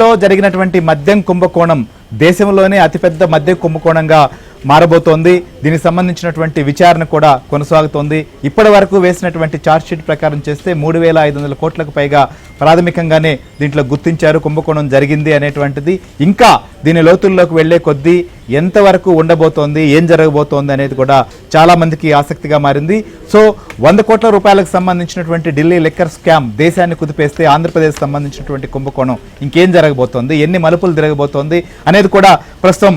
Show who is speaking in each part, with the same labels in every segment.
Speaker 1: లో జరిగినటువంటి మద్యం కుంభకోణం దేశంలోనే అతిపెద్ద మద్యం కుంభకోణంగా మారబోతోంది. దీనికి సంబంధించినటువంటి విచారణ కూడా కొనసాగుతోంది. ఇప్పటి వరకు వేసినటువంటి ఛార్జ్ షీట్ ప్రకారం చేస్తే 3,500 కోట్లకు పైగా ప్రాథమికంగానే దీంట్లో గుర్తించారు కుంభకోణం జరిగింది అనేటువంటిది. ఇంకా దీని లోతుల్లోకి వెళ్లే కొద్దీ ఎంతవరకు ఉండబోతోంది, ఏం జరగబోతోంది అనేది కూడా చాలా మందికి ఆసక్తిగా మారింది. సో 100 కోట్ల రూపాయలకు సంబంధించినటువంటి ఢిల్లీ లిక్కర్ స్కామ్ దేశాన్ని కుదిపేస్తే ఆంధ్రప్రదేశ్ సంబంధించినటువంటి కుంభకోణం ఇంకేం జరగబోతోంది, ఎన్ని మలుపులు తిరగబోతోంది అనేది కూడా ప్రస్తుతం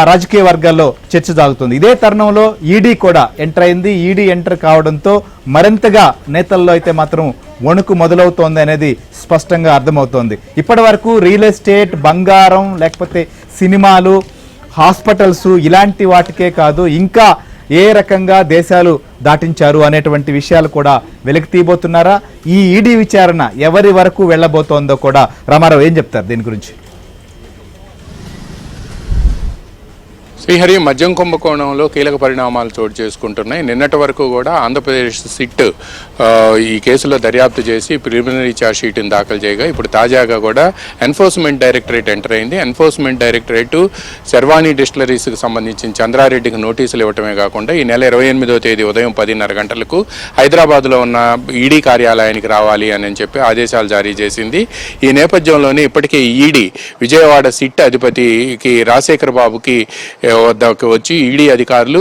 Speaker 1: రాజకీయ వర్గాల్లో చర్చ సాగుతుంది. ఇదే తరుణంలో ఈడీ కూడా ఎంటర్ అయింది. ఈడీ ఎంటర్ కావడంతో మరింతగా నేతల్లో అయితే మాత్రం వణుకు మొదలవుతోంది అనేది స్పష్టంగా అర్థమవుతోంది. ఇప్పటి వరకు రియల్ ఎస్టేట్, బంగారం, లేకపోతే సినిమాలు, హాస్పిటల్స్ ఇలాంటి వాటికే కాదు ఇంకా ఏ రకంగా దేశాలు దాటించారు అనేటువంటి విషయాలు కూడా వెలికి తీయబోతున్నారా? ఈ ఈడీ విచారణ ఎవరి వరకు వెళ్ళబోతోందో కూడా రామారావు ఏం చెప్తారు దీని గురించి?
Speaker 2: శ్రీహరి, మద్యం కుంభకోణంలో కీలక పరిణామాలు చోటు చేసుకుంటున్నాయి. నిన్నటి వరకు కూడా ఆంధ్రప్రదేశ్ సిట్ ఈ కేసులో దర్యాప్తు చేసి ప్రిలిమినరీ ఛార్జ్ షీట్ని దాఖలు చేయగా ఇప్పుడు తాజాగా కూడా ఎన్ఫోర్స్మెంట్ డైరెక్టరేట్ ఎంటర్ అయింది. ఎన్ఫోర్స్మెంట్ డైరెక్టరేట్ శర్వాణి డిస్టిలరీస్కి సంబంధించిన చంద్రారెడ్డికి నోటీసులు ఇవ్వటమే కాకుండా ఈ నెల 28వ తేదీ ఉదయం 10:30 గంటలకు హైదరాబాద్లో ఉన్న ఈడీ కార్యాలయానికి రావాలి అని చెప్పి ఆదేశాలు జారీ చేసింది. ఈ నేపథ్యంలోనే ఇప్పటికే ఈడీ విజయవాడ సిట్ అధిపతికి రాజశేఖర్ బాబుకి వద్దకు వచ్చి ఈడీ అధికారులు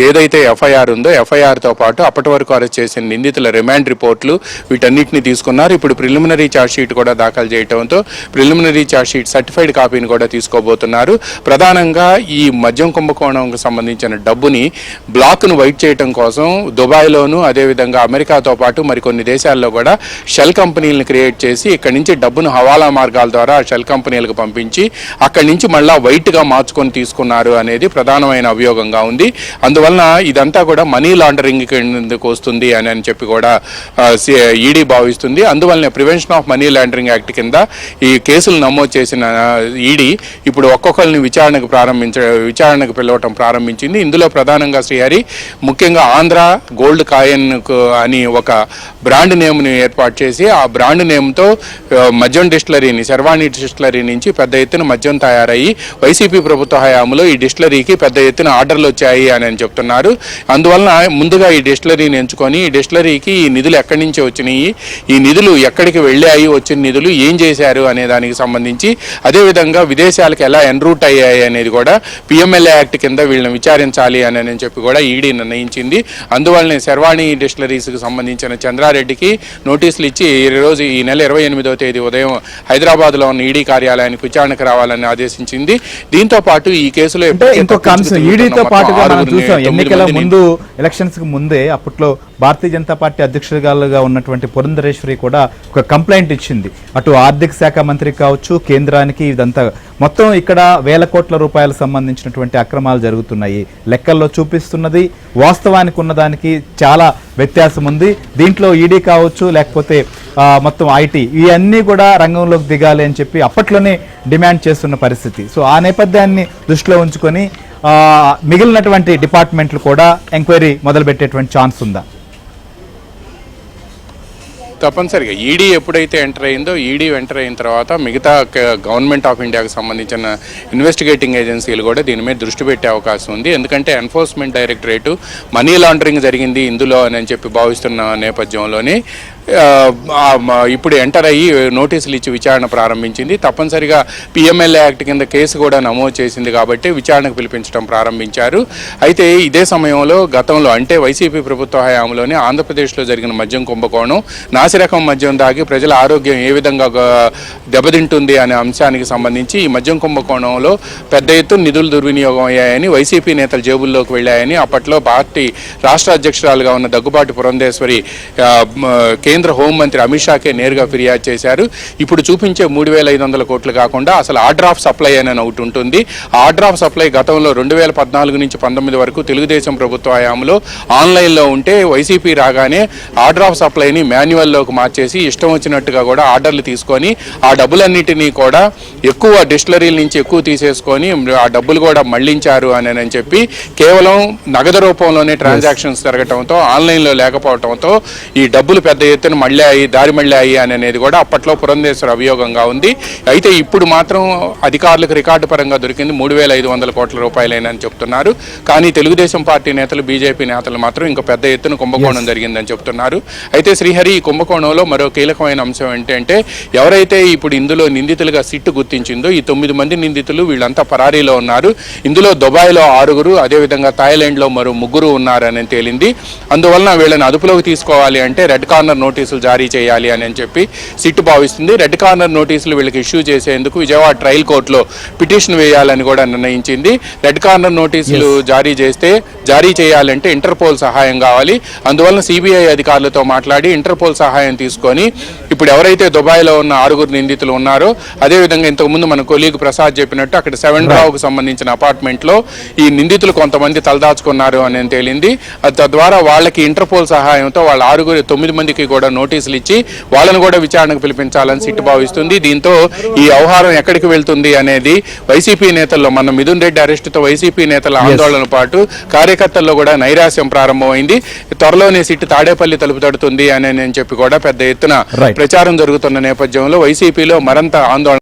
Speaker 2: ఏదైతే ఎఫ్ఐఆర్ ఉందో ఎఫ్ఐఆర్తో పాటు అప్పటి వరకు అరెస్ట్ చేసిన నిందితుల రిమాండ్ రిపోర్ట్లు వీటన్నిటిని తీసుకున్నారు. ఇప్పుడు ప్రిలిమినరీ ఛార్జ్ షీట్ కూడా దాఖలు చేయడంతో ప్రిలిమినరీ ఛార్జ్ షీట్ సర్టిఫైడ్ కాపీని కూడా తీసుకోబోతున్నారు. ప్రధానంగా ఈ మద్యం కుంభకోణంకు సంబంధించిన డబ్బుని బ్లాక్ను వైట్ చేయడం కోసం దుబాయ్లోను అదేవిధంగా అమెరికాతో పాటు మరికొన్ని దేశాల్లో కూడా షెల్ కంపెనీలను క్రియేట్ చేసి ఇక్కడి నుంచి డబ్బును హవాలా మార్గాల ద్వారా షెల్ కంపెనీలకు పంపించి అక్కడి నుంచి మళ్ళా వైట్గా మార్చుకొని తీసుకున్నారు అనేది ప్రధానమైన అభియోగంగా ఉంది. అందువలన ఇదంతా కూడా మనీ లాండరింగ్ కిందకు వస్తుంది అని చెప్పి కూడా ఈడీ భావిస్తుంది. అందువలన prevention of money laundering act కింద ఈ కేసులు నమోదు చేసిన ఈడీ ఇప్పుడు ఒక్కొక్కరిని విచారణకు పిలవటం ప్రారంభించింది. ఇందులో ప్రధానంగా శ్రీహరి ముఖ్యంగా ఆంధ్ర గోల్డ్ కాయన్ అని ఒక బ్రాండ్ నేమ్ని ఏర్పాటు చేసి ఆ బ్రాండ్ నేమ్తో మద్యం డిస్టిలరీని శర్వాణి డిస్టిలరీ నుంచి పెద్ద ఎత్తున మద్యం తయారయ్యి వైసీపీ ప్రభుత్వ హయాంలో ఈ డిస్టిలరీకి పెద్ద ఎత్తున ఆర్డర్లు వచ్చాయి అని చెప్తున్నారు. అందువలన ముందుగా ఈ డిస్టిలరీని ఎంచుకొని ఈ డిస్టిలరీకి ఈ నిధులు ఎక్కడి నుంచి వచ్చినాయి, ఈ నిధులు ఎక్కడికి వెళ్ళాయి, వచ్చిన నిధులు ఏం చేశారు అనే దానికి సంబంధించి అదేవిధంగా విదేశాలకు ఎలా ఎన్రూట్ అయ్యాయి అనేది కూడా పిఎంఎల్ఏ యాక్ట్ కింద వీళ్ళని విచారించాలి అని చెప్పి కూడా ఈడీ నిర్ణయించింది. అందువల్లనే శర్వాణి డిస్టిలరీస్కి సంబంధించిన చంద్రారెడ్డికి నోటీసులు ఇచ్చి ఈ నెల 28వ తేదీ ఉదయం హైదరాబాద్లో ఉన్న ఈడీ కార్యాలయానికి విచారణకు రావాలని ఆదేశించింది. దీంతో పాటు ఈ కేసులో
Speaker 1: ఇంకొక అంశం ఈడీతో పాటుగా మనం చూసాం ఎన్నికల ముందు ఎలక్షన్స్ కి ముందే అప్పట్లో భారతీయ జనతా పార్టీ అధ్యక్షురాలుగా ఉన్నటువంటి పురంధరేశ్వరి కూడా ఒక కంప్లైంట్ ఇచ్చింది. అటు ఆర్థిక శాఖ మంత్రి కావచ్చు, కేంద్రానికి, ఇదంతా మొత్తం ఇక్కడ 1,000 కోట్ల రూపాయలు సంబంధించినటువంటి అక్రమాలు జరుగుతున్నాయి. లెక్కల్లో చూపిస్తున్నది వాస్తవానికి ఉన్నదానికి చాలా వ్యత్యాసం ఉంది. దీంట్లో ఈడీ కావచ్చు లేకపోతే మొత్తం ఐటీ ఇవన్నీ కూడా రంగంలోకి దిగాలి అని చెప్పి అప్పట్లోనే డిమాండ్ చేస్తున్న పరిస్థితి. సో ఆ నేపథ్యాన్ని దృష్టిలో ఉంచుకొని మిగిలినటువంటి డిపార్ట్మెంట్లు కూడా ఎంక్వైరీ మొదలుపెట్టేటువంటి ఛాన్స్ ఉందా?
Speaker 2: తప్పనిసరిగా ఈడీ ఎప్పుడైతే ఎంటర్ అయిందో ఈడీ ఎంటర్ అయిన తర్వాత మిగతా గవర్నమెంట్ ఆఫ్ ఇండియాకు సంబంధించిన ఇన్వెస్టిగేటింగ్ ఏజెన్సీలు కూడా దీని మీద దృష్టి పెట్టే అవకాశం ఉంది. ఎందుకంటే ఎన్ఫోర్స్మెంట్ డైరెక్టరేటు మనీ లాండరింగ్ జరిగింది ఇందులో అని చెప్పి భావిస్తున్న నేపథ్యంలోనే ఇప్పుడు ఎంటర్ అయ్యి నోటీసులు ఇచ్చి విచారణ ప్రారంభించింది. తప్పనిసరిగా పిఎంఎల్ఏ యాక్ట్ కింద కేసు కూడా నమోదు చేసింది కాబట్టి విచారణకు పిలిపించడం ప్రారంభించారు. అయితే ఇదే సమయంలో గతంలో అంటే వైసీపీ ప్రభుత్వ హయాంలోనే ఆంధ్రప్రదేశ్లో జరిగిన మద్యం కుంభకోణం, నాసిరకం మద్యం దాగి ప్రజల ఆరోగ్యం ఏ విధంగా దెబ్బతింటుంది అనే అంశానికి సంబంధించి ఈ మద్యం కుంభకోణంలో పెద్ద ఎత్తున నిధులు దుర్వినియోగం అయ్యాయని, వైసీపీ నేతల జేబుల్లోకి వెళ్ళాయని అప్పట్లో పార్టీ రాష్ట్ర అధ్యక్షురాలుగా ఉన్న దగ్గుబాటి పురంధేశ్వరి కేంద్ర హోంమంత్రి అమిత్ షాకే నేరుగా ఫిర్యాదు చేశారు. ఇప్పుడు చూపించే 3,500 కోట్లు కాకుండా అసలు ఆర్డర్ ఆఫ్ సప్లై అని ఒకటి ఉంటుంది. ఆర్డర్ ఆఫ్ సప్లై గతంలో 2014 నుంచి 19 వరకు తెలుగుదేశం ప్రభుత్వ హయాంలో ఆన్లైన్లో ఉంటే వైసీపీ రాగానే ఆర్డర్ ఆఫ్ సప్లైని మాన్యువల్లోకి మార్చేసి ఇష్టం వచ్చినట్టుగా కూడా ఆర్డర్లు తీసుకొని ఆ డబ్బులన్నిటినీ కూడా ఎక్కువ డిస్టిలరీల నుంచి ఎక్కువ తీసేసుకొని ఆ డబ్బులు కూడా మళ్లించారు అని చెప్పి కేవలం నగదు రూపంలోనే ట్రాన్సాక్షన్స్ జరగటంతో ఆన్లైన్లో లేకపోవడంతో ఈ డబ్బులు పెద్ద ఎత్తున మళ్ళాయి, దారి మళ్ళాయి అనేది కూడా అప్పట్లో పురంధేశ్వర అభియోగంగా ఉంది. అయితే ఇప్పుడు మాత్రం అధికారులకు రికార్డు పరంగా దొరికింది 3,500 కోట్ల రూపాయలేనని చెప్తున్నారు. కానీ తెలుగుదేశం పార్టీ నేతలు, బీజేపీ నేతలు మాత్రం ఇంకా పెద్ద ఎత్తున కుంభకోణం జరిగిందని చెప్తున్నారు. అయితే శ్రీహరి, ఈ కుంభకోణంలో మరో కీలకమైన అంశం ఏంటంటే ఎవరైతే ఇప్పుడు ఇందులో నిందితులుగా సిట్టు గుర్తించిందో ఈ 9 మంది నిందితులు వీళ్ళంతా పరారీలో ఉన్నారు. ఇందులో దుబాయ్లో 6, అదేవిధంగా థాయిలాండ్లో మరో 3 ఉన్నారని తేలింది. అందువలన వీళ్ళని అదుపులోకి తీసుకోవాలి అంటే రెడ్ కార్నర్ నోటీసులు జారీ చేయాలి అని చెప్పి సిట్టు భావిస్తుంది. రెడ్ కార్నర్ నోటీసులు వీళ్ళకి ఇష్యూ చేసేందుకు విజయవాడ ట్రయల్ కోర్టులో పిటిషన్ వేయాలని కూడా నిర్ణయించింది. రెడ్ కార్నర్ నోటీసులు జారీ చేయాలంటే ఇంటర్పోల్ సహాయం కావాలి. అందువలన సిబిఐ అధికారులతో మాట్లాడి ఇంటర్పోల్ సహాయం తీసుకొని ఇప్పుడు ఎవరైతే దుబాయ్లో ఉన్న 6 నిందితులు ఉన్నారో, అదేవిధంగా ఇంతకుముందు మన కొలీగ్ ప్రసాద్ చెప్పినట్టు అక్కడ 7 రావుకు సంబంధించిన అపార్ట్మెంట్లో ఈ నిందితులు కొంతమంది తలదాచుకున్నారు అని తేలింది. తద్వారా వాళ్ళకి ఇంటర్పోల్ సహాయంతో వాళ్ళ 9 మందికి కూడా నోటీసులు ఇచ్చి వాళ్ళను కూడా విచారణకు పిలిపించాలని సిట్టు భావిస్తుంది. దీంతో ఈ వ్యవహారం ఎక్కడికి వెళ్తుంది అనేది వైసీపీ నేతల్లో, మన మిథున్ రెడ్డి అరెస్టుతో వైసీపీ నేతల ఆందోళన పాటు కార్యకర్తల్లో కూడా నైరాశ్యం ప్రారంభమైంది. త్వరలోనే సిట్టు తాడేపల్లి తలుపు తడుతుంది అని చెప్పి కూడా పెద్ద ఎత్తున ప్రచారం జరుగుతున్న నేపథ్యంలో వైసీపీలో మరింత ఆందోళన